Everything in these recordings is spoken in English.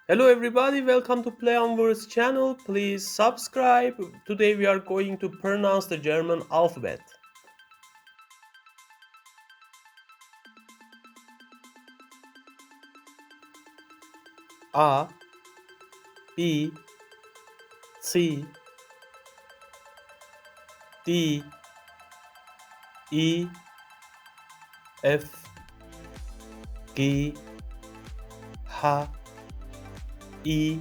Hello everybody, welcome to Play on Words channel. Please subscribe. Today we are going to pronounce the German alphabet. A, B, C, D, E, F, G, H, I,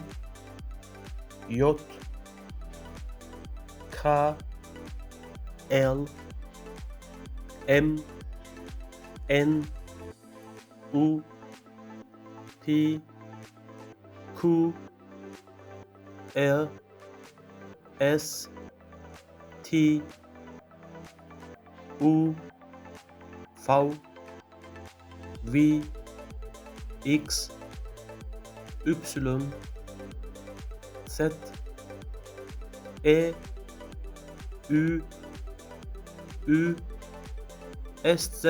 J, K, L, M, N, U, P, Q, R, S, T, U, V, W, X, Y, Z, E, Ü, Ü, SZ,